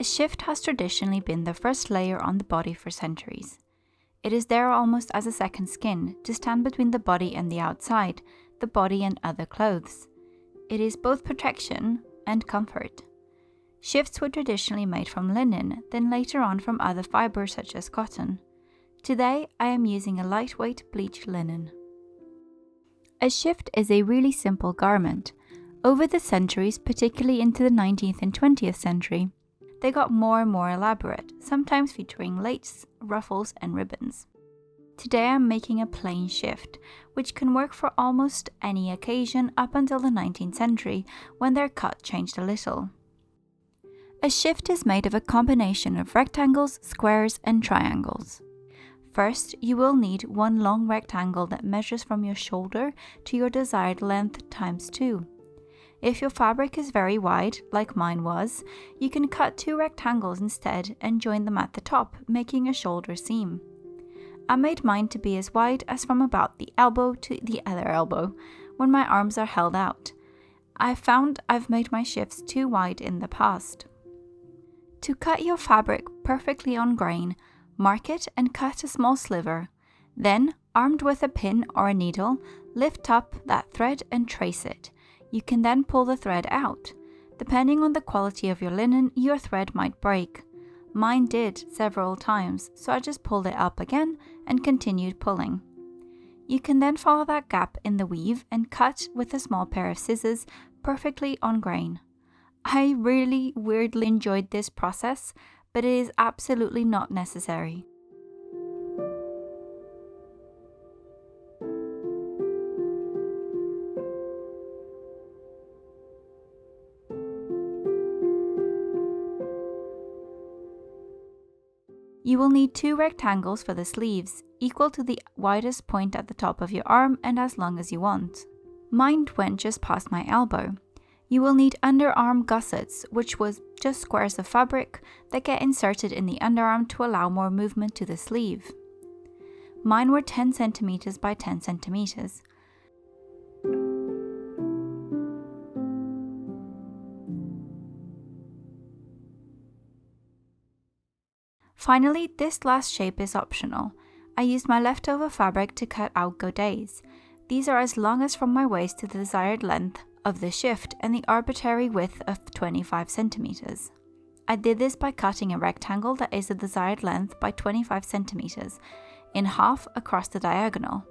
A shift has traditionally been the first layer on the body for centuries. It is there almost as a second skin to stand between the body and the outside, the body and other clothes. It is both protection and comfort. Shifts were traditionally made from linen, then later on from other fibers such as cotton. Today, I am using a lightweight bleached linen. A shift is a really simple garment. Over the centuries, particularly into the 19th and 20th century, they got more and more elaborate, sometimes featuring lace, ruffles, and ribbons. Today I'm making a plain shift, which can work for almost any occasion up until the 19th century, when their cut changed a little. A shift is made of a combination of rectangles, squares, and triangles. First, you will need one long rectangle that measures from your shoulder to your desired length times 2. If your fabric is very wide, like mine was, you can cut 2 rectangles instead and join them at the top, making a shoulder seam. I made mine to be as wide as from about the elbow to the other elbow, when my arms are held out. I found I've made my shifts too wide in the past. To cut your fabric perfectly on grain, mark it and cut a small sliver. Then, armed with a pin or a needle, lift up that thread and trace it. You can then pull the thread out. Depending on the quality of your linen, your thread might break. Mine did several times, so I just pulled it up again and continued pulling. You can then follow that gap in the weave and cut with a small pair of scissors perfectly on grain. I really weirdly enjoyed this process, but it is absolutely not necessary. You will need 2 rectangles for the sleeves, equal to the widest point at the top of your arm and as long as you want. Mine went just past my elbow. You will need underarm gussets, which was just squares of fabric that get inserted in the underarm to allow more movement to the sleeve. Mine were 10 cm by 10 cm. Finally, this last shape is optional. I used my leftover fabric to cut out godets. These are as long as from my waist to the desired length of the shift and the arbitrary width of 25 cm. I did this by cutting a rectangle that is the desired length by 25 cm in half across the diagonal.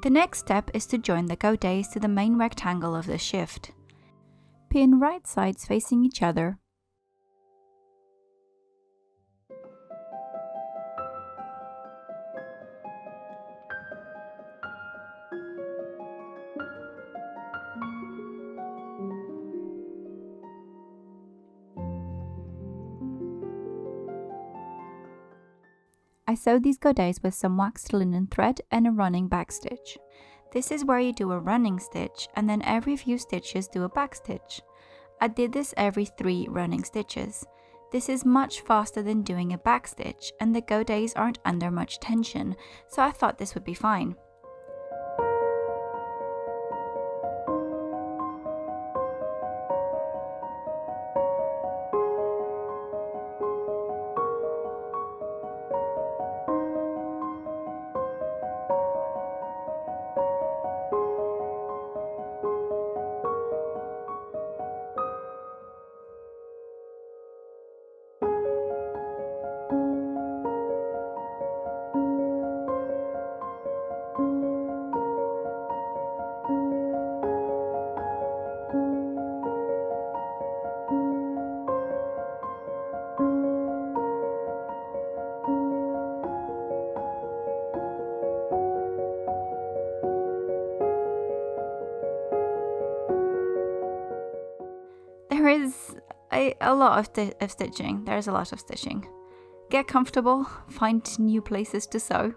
The next step is to join the godets to the main rectangle of the shift. Pin right sides facing each other. sewed these godets with some waxed linen thread and a running back stitch. This is where you do a running stitch and then every few stitches do a back stitch. I did this every 3 running stitches. This is much faster than doing a back stitch and the godets aren't under much tension, so I thought this would be fine. There is a lot of stitching. There's a lot of stitching. Get comfortable, find new places to sew.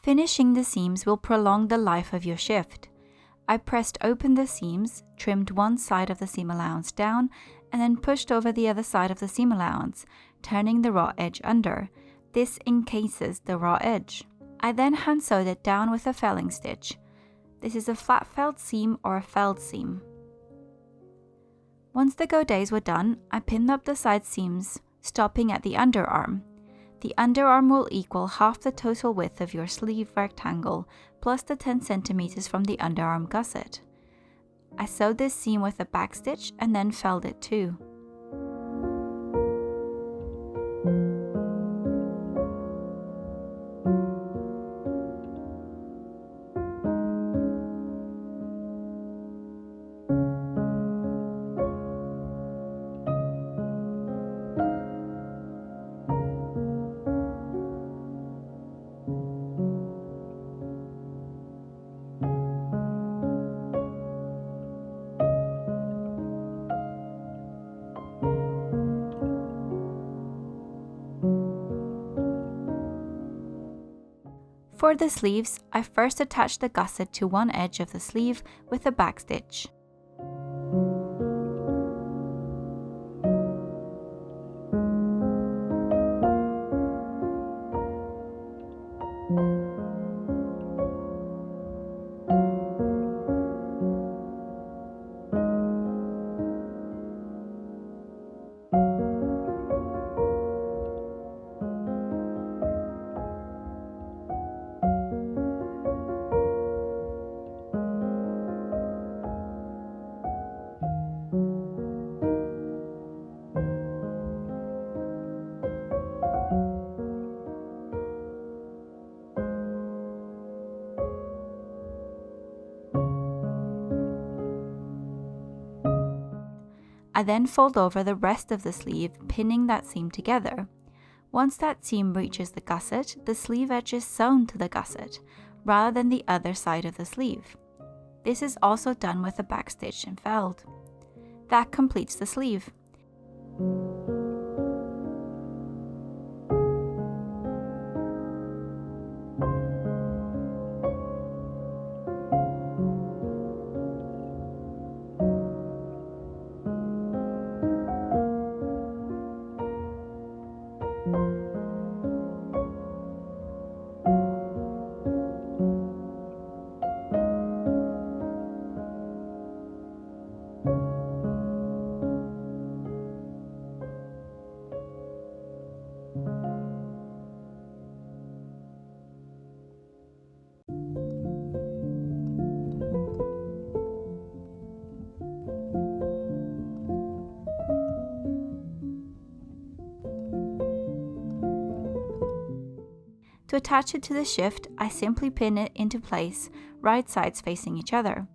Finishing the seams will prolong the life of your shift. I pressed open the seams, trimmed one side of the seam allowance down, and then pushed over the other side of the seam allowance, turning the raw edge under. This encases the raw edge. I then hand sewed it down with a felling stitch. This is a flat felled seam or a felled seam. Once the godets were done, I pinned up the side seams, stopping at the underarm. The underarm will equal half the total width of your sleeve rectangle, plus the 10 centimeters from the underarm gusset. I sewed this seam with a back stitch and then felled it too. For the sleeves, I first attached the gusset to one edge of the sleeve with a back stitch. I then fold over the rest of the sleeve, pinning that seam together. Once that seam reaches the gusset, the sleeve edge is sewn to the gusset, rather than the other side of the sleeve. This is also done with a back stitch and felled. That completes the sleeve. To attach it to the shift, I simply pin it into place, right sides facing each other.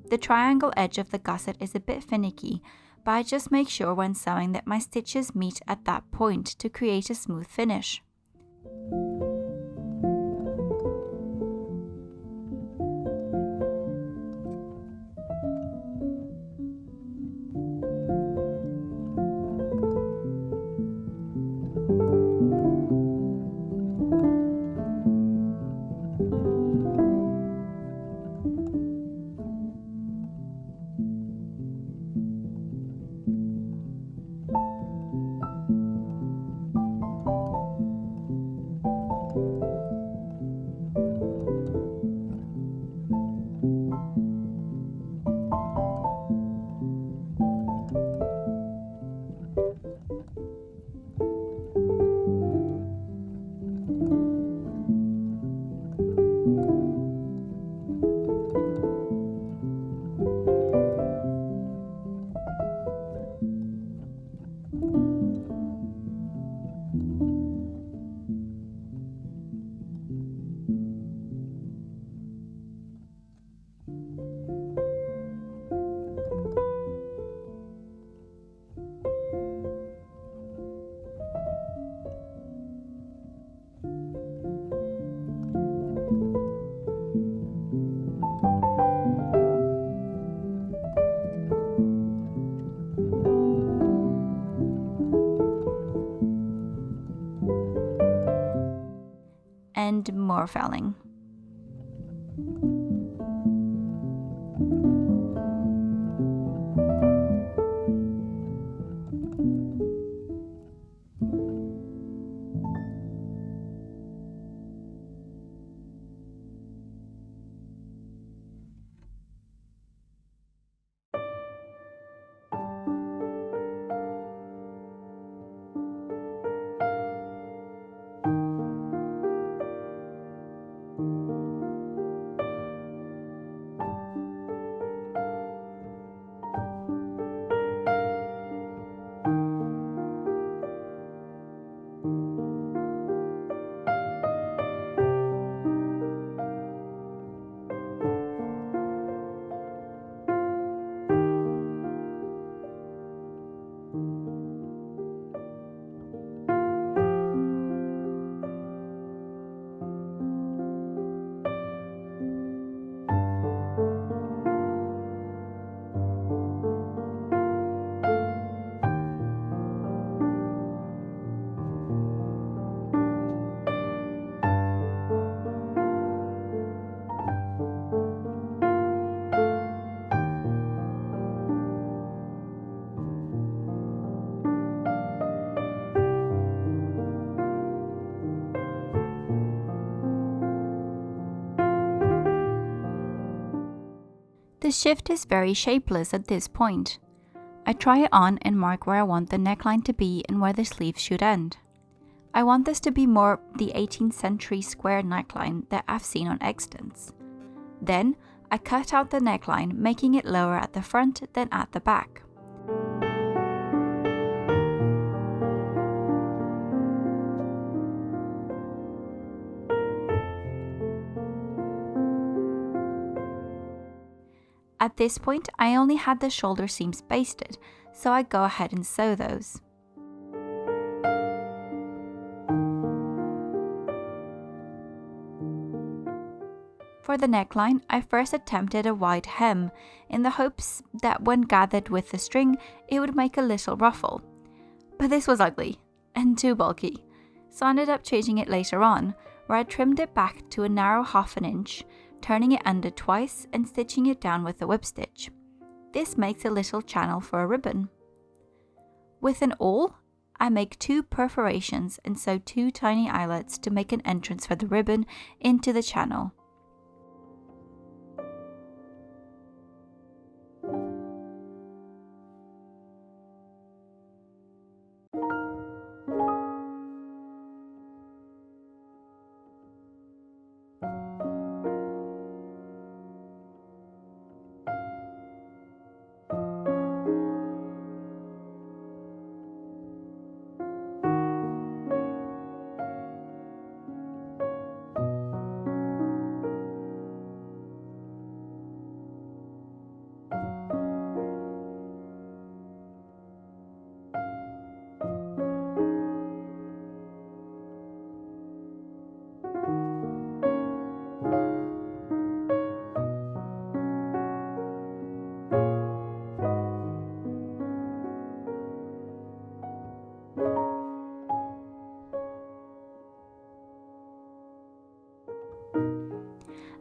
The triangle edge of the gusset is a bit finicky, but I just make sure when sewing that my stitches meet at that point to create a smooth finish. And more felling. The shift is very shapeless at this point. I try it on and mark where I want the neckline to be and where the sleeves should end. I want this to be more the 18th century square neckline that I've seen on extants. Then, I cut out the neckline, making it lower at the front than at the back. At this point, I only had the shoulder seams basted, so I go ahead and sew those. For the neckline, I first attempted a wide hem, in the hopes that when gathered with the string, it would make a little ruffle. But this was ugly, and too bulky, so I ended up changing it later on, where I trimmed it back to a narrow 1/2 inch, turning it under twice and stitching it down with a whip stitch. This makes a little channel for a ribbon. With an awl, I make 2 perforations and sew 2 tiny eyelets to make an entrance for the ribbon into the channel.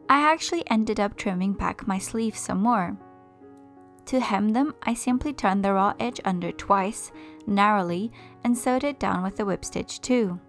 I actually ended up trimming back my sleeves some more. To hem them, I simply turned the raw edge under twice, narrowly, and sewed it down with the whip stitch too.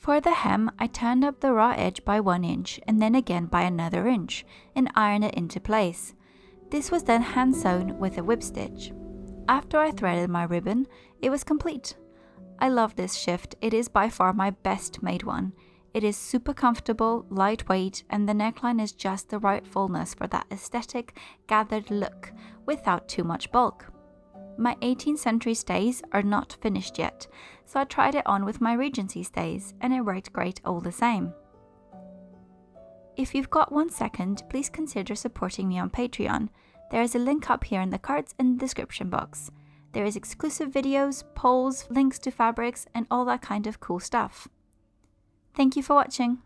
For the hem, I turned up the raw edge by 1 inch and then again by another inch and ironed it into place. This was then hand sewn with a whip stitch. After I threaded my ribbon, it was complete. I love this shift, it is by far my best made one. It is super comfortable, lightweight, and the neckline is just the right fullness for that aesthetic, gathered look without too much bulk. My 18th century stays are not finished yet, so I tried it on with my Regency stays and it worked great all the same. If you've got 1 second, please consider supporting me on Patreon. There is a link up here in the cards and the description box. There is exclusive videos, polls, links to fabrics, and all that kind of cool stuff. Thank you for watching.